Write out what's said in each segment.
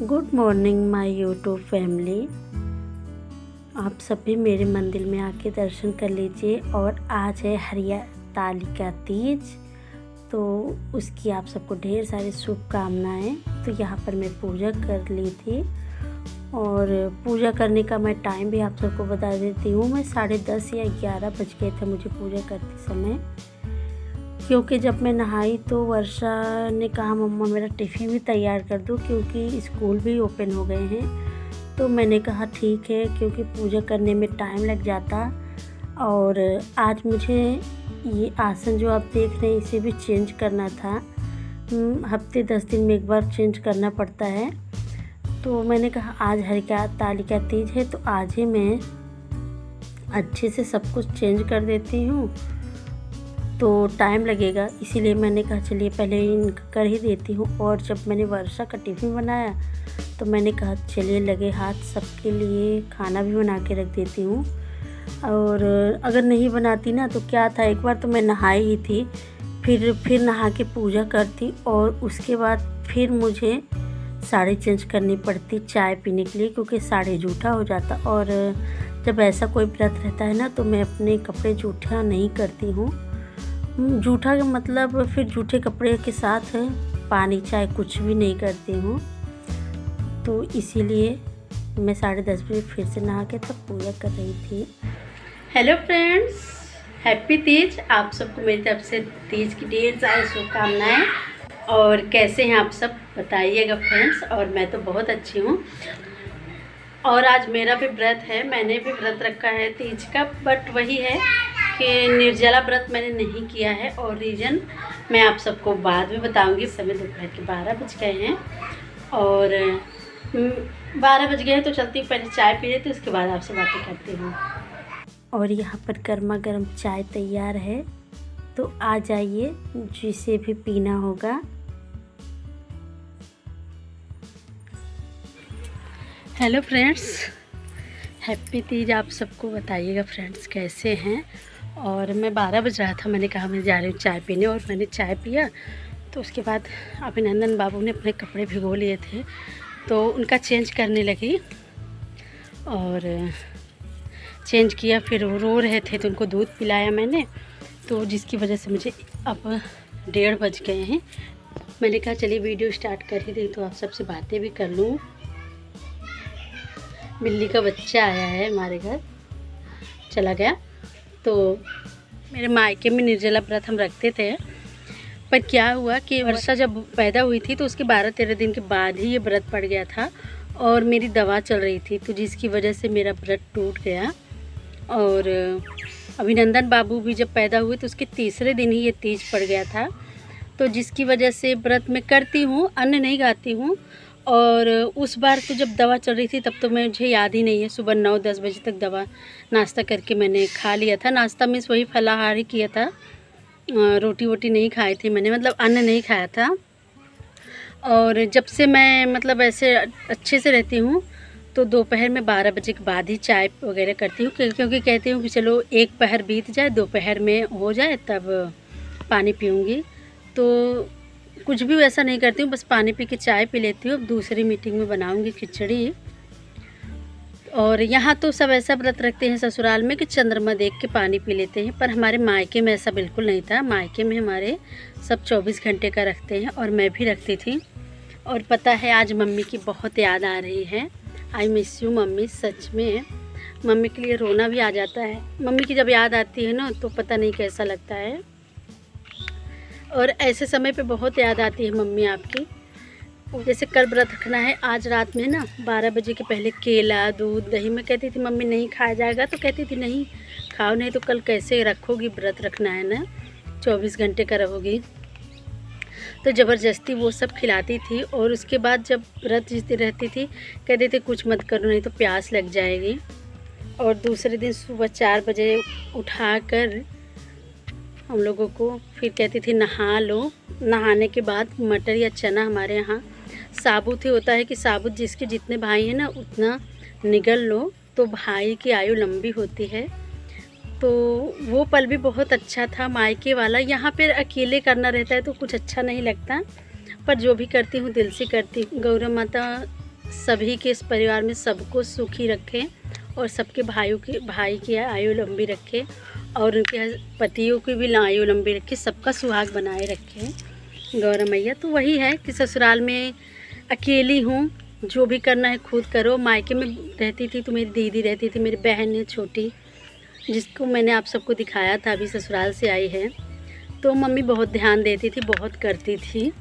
Good morning my YouTube family. आप सभी मेरे मंदिर में आके दर्शन कर लीजिए। और आज है हरितालिका तीज, तो उसकी आप सबको ढेर सारी शुभकामनाएं। तो यहाँ पर मैं पूजा कर ली थी और पूजा करने का मैं टाइम भी आप सबको बता देती हूँ। मैं 10:30 या 11 बज गए थे मुझे पूजा करते समय, क्योंकि जब मैं नहाई तो वर्षा ने कहा मम्मा मेरा टिफ़िन भी तैयार कर दो, क्योंकि स्कूल भी ओपन हो गए हैं। तो मैंने कहा ठीक है, क्योंकि पूजा करने में टाइम लग जाता। और आज मुझे ये आसन जो आप देख रहे हैं इसे भी चेंज करना था। हफ्ते 10 दिन में एक बार चेंज करना पड़ता है। तो मैंने कहा आज हरितालिका तीज है तो आज ही मैं अच्छे से सब कुछ चेंज कर देती हूँ, तो टाइम लगेगा, इसीलिए मैंने कहा चलिए पहले इनका कर ही देती हूँ। और जब मैंने वर्षा का टिफ़िन बनाया तो मैंने कहा चलिए लगे हाथ सबके लिए खाना भी बना के रख देती हूँ। और अगर नहीं बनाती ना तो क्या था, एक बार तो मैं नहाई ही थी, फिर नहा के पूजा करती और उसके बाद फिर मुझे साड़ी चेंज करनी पड़ती चाय पीने के लिए, क्योंकि साड़ी जूठा हो जाता। और जब ऐसा कोई व्रत रहता है ना तो मैं अपने कपड़े जूठा नहीं करती हूँ। जूठा का मतलब फिर जूठे कपड़े के साथ पानी चाय कुछ भी नहीं करती हूँ। तो इसीलिए मैं 10:30 बजे फिर से नहा के तब पूजा कर रही थी। Hello friends, happy Teej. आप सबको मेरी तरफ से तीज की ढेर सारी शुभकामनाएं। और कैसे हैं आप सब बताइएगा फ्रेंड्स। और मैं तो बहुत अच्छी हूँ। और आज मेरा भी व्रत है, मैंने भी व्रत रखा है तीज का, बट वही है कि निर्जला व्रत मैंने नहीं किया है। और रीज़न मैं आप सबको बाद में बताऊंगी। समय दोपहर के 12 बज गए हैं और 12 बज गए हैं तो चलती हूँ, पहले चाय पी लेती हूँ, उसके बाद आपसे बातें करती हूँ। और यहाँ पर गर्मा गर्म चाय तैयार है, तो आ जाइए जिसे भी पीना होगा। Hello friends, happy Teej. आप सबको बताइएगा फ्रेंड्स कैसे हैं। और मैं 12 बज रहा था, मैंने कहा मैं जा रही हूँ चाय पीने। और मैंने चाय पिया तो उसके बाद अभिनंदन बाबू ने अपने कपड़े भिगो लिए थे तो उनका चेंज करने लगी और चेंज किया। फिर वो रो रहे थे तो उनको दूध पिलाया मैंने, तो जिसकी वजह से मुझे अब 1:30 बज गए हैं। मैंने कहा चलिए वीडियो स्टार्ट कर ही दी तो आप सबसे बातें भी कर लूँ। बिल्ली का बच्चा आया है हमारे घर, चला गया। तो मेरे मायके में निर्जला व्रत हम रखते थे, पर क्या हुआ कि वर्षा जब पैदा हुई थी तो उसके 12-13 दिन के बाद ही ये व्रत पड़ गया था। और मेरी दवा चल रही थी तो जिसकी वजह से मेरा व्रत टूट गया। और अभिनंदन बाबू भी जब पैदा हुए तो उसके तीसरे दिन ही ये तीज पड़ गया था। तो जिसकी वजह से व्रत मैं करती हूँ, अन्न नहीं खाती हूँ। और उस बार तो जब दवा चल रही थी तब तो मुझे याद ही नहीं है। सुबह 9-10 बजे तक दवा नाश्ता करके मैंने खा लिया था। नाश्ता में वही फलाहार ही किया था, रोटी वोटी नहीं खाई थी मैंने, मतलब अन्न नहीं खाया था। और जब से मैं मतलब ऐसे अच्छे से रहती हूँ तो दोपहर में 12 बजे के बाद ही चाय वगैरह करती हूँ, क्योंकि कहती हूँ कि चलो एक पहर बीत जाए, दोपहर में हो जाए तब पानी पीऊँगी। तो कुछ भी वैसा नहीं करती हूँ, बस पानी पी के चाय पी लेती हूँ। अब दूसरी मीटिंग में बनाऊँगी खिचड़ी। और यहाँ तो सब ऐसा व्रत रखते हैं ससुराल में कि चंद्रमा देख के पानी पी लेते हैं, पर हमारे मायके में ऐसा बिल्कुल नहीं था। मायके में हमारे सब 24 घंटे का रखते हैं और मैं भी रखती थी। और पता है आज मम्मी की बहुत याद आ रही है। I miss you mummy. सच में मम्मी के लिए रोना भी आ जाता है। मम्मी की जब याद आती है ना तो पता नहीं कैसा लगता है। और ऐसे समय पे बहुत याद आती है मम्मी आपकी। जैसे कल व्रत रखना है, आज रात में ना 12 बजे के पहले केला दूध दही, मैं कहती थी मम्मी नहीं खाया जाएगा, तो कहती थी नहीं खाओ, नहीं तो कल कैसे रखोगी, व्रत रखना है ना, 24 घंटे का रहोगी। तो ज़बरदस्ती वो सब खिलाती थी। और उसके बाद जब व्रत जिसती रहती थी कहते थे कुछ मत करो नहीं तो प्यास लग जाएगी। और दूसरे दिन सुबह 4 बजे उठा कर हम लोगों को फिर कहती थी नहा लो। नहाने के बाद मटर या चना, हमारे यहाँ साबुत ही होता है कि साबुत जिसके जितने भाई हैं ना उतना निगल लो तो भाई की आयु लंबी होती है। तो वो पल भी बहुत अच्छा था मायके वाला। यहाँ पर अकेले करना रहता है तो कुछ अच्छा नहीं लगता, पर जो भी करती हूँ दिल से करती हूँ। गौरा माता सभी के इस परिवार में सबको सुखी रखें और सबके भाई की आयु लंबी रखे और उनके पतियों की भी आयु लंबी रखे, सबका सुहाग बनाए रखें गौरा मैया। तो वही है कि ससुराल में अकेली हूँ, जो भी करना है खुद करो। मायके में रहती थी तो मेरी दीदी रहती थी, मेरी बहन है छोटी, जिसको मैंने आप सबको दिखाया था, अभी ससुराल से आई है। तो मम्मी बहुत ध्यान देती थी, बहुत करती थी।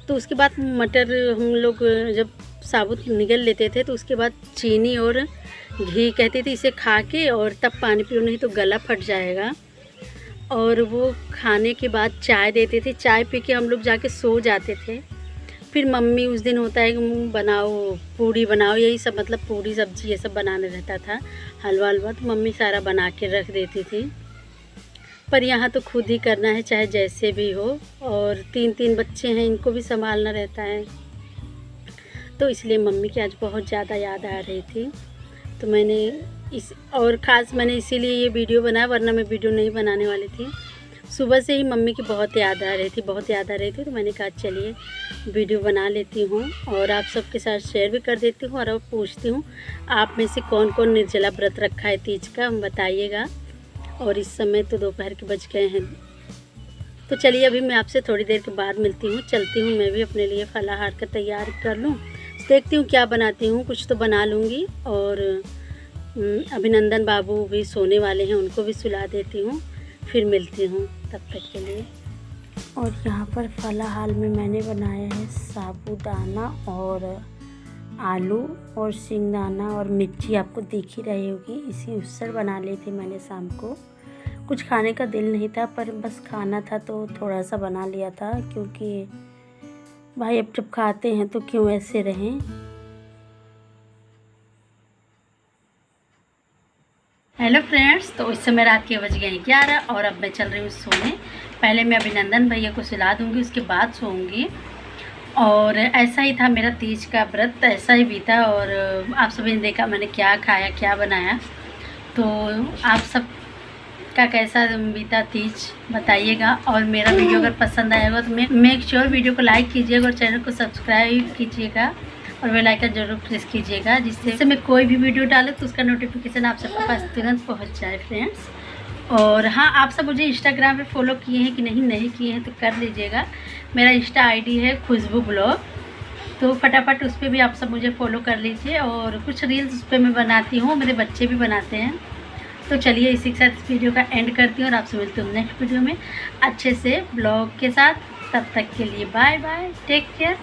तो उसके बाद मटर हम लोग जब साबुत निगल लेते थे तो उसके बाद चीनी और घी कहती थी इसे खा के और तब पानी पियो, नहीं तो गला फट जाएगा। और वो खाने के बाद चाय देते थे, चाय पी के हम लोग जाके सो जाते थे। फिर मम्मी उस दिन होता है कि बनाओ पूड़ी बनाओ, यही सब मतलब पूड़ी सब्जी ये सब बनाने रहता था, हलवा हलवा तो मम्मी सारा बना के रख देती थी। पर यहाँ तो खुद ही करना है चाहे जैसे भी हो, और 3 बच्चे हैं, इनको भी संभालना रहता है। तो इसलिए मम्मी की आज बहुत ज़्यादा याद आ रही थी। तो मैंने मैंने इसीलिए ये वीडियो बनाया, वरना मैं वीडियो नहीं बनाने वाली थी। सुबह से ही मम्मी की बहुत याद आ रही थी, तो मैंने कहा चलिए वीडियो बना लेती हूँ और आप सबके साथ शेयर भी कर देती हूँ। और अब पूछती हूँ आप में से कौन कौन निर्जला व्रत रखा है तीज का, हम बताइएगा। और इस समय तो दोपहर के बज गए हैं। तो चलिए अभी मैं आपसे थोड़ी देर के बाद मिलती हूँ, चलती हूँ मैं भी अपने लिए फलाहार का तैयार कर लूँ, देखती हूँ क्या बनाती हूँ, कुछ तो बना लूँगी। और अभिनंदन बाबू भी सोने वाले हैं, उनको भी सुला देती हूँ, फिर मिलती हूँ तब तक के लिए। और यहाँ पर फलाहार में मैंने बनाया है साबूदाना और आलू और सिंगदाना और मिर्ची, आपको दिख ही रही होगी। इसी उससे बना ली थी मैंने शाम को। कुछ खाने का दिल नहीं था पर बस खाना था तो थोड़ा सा बना लिया था, क्योंकि भाई अब जब खाते हैं तो क्यों ऐसे रहें। हेलो फ्रेंड्स, तो इस समय रात के बज गए 11 और अब मैं चल रही हूँ सोने। पहले मैं अभिनंदन भैया को सुला दूँगी, उसके बाद सोऊंगी। और ऐसा ही था मेरा तीज का व्रत, ऐसा ही बीता। और आप सभी ने देखा मैंने क्या खाया क्या बनाया। तो आप सब का कैसा बीता तीज बताइएगा। और मेरा वीडियो अगर पसंद आएगा तो मेक श्योर वीडियो को लाइक कीजिएगा और चैनल को सब्सक्राइब कीजिएगा और बेल आइकन जरूर प्रेस कीजिएगा, जिससे मैं कोई भी वीडियो डालूँ तो उसका नोटिफिकेशन आप सबके पास तुरंत पहुंच जाए फ्रेंड्स। और हाँ, आप सब मुझे इंस्टाग्राम पे फॉलो किए हैं कि नहीं किए हैं तो कर लीजिएगा। मेरा इंस्टा आईडी है खुशबू ब्लॉग, तो फटाफट उस पर भी आप सब मुझे फॉलो कर लीजिए। और कुछ रील्स उस पर मैं बनाती हूँ, मेरे बच्चे भी बनाते हैं। तो चलिए इसी के साथ इस वीडियो का एंड करती हूँ और आपसे मिलती हूँ नेक्स्ट वीडियो में अच्छे से ब्लॉग के साथ। तब तक के लिए बाय बाय, टेक केयर।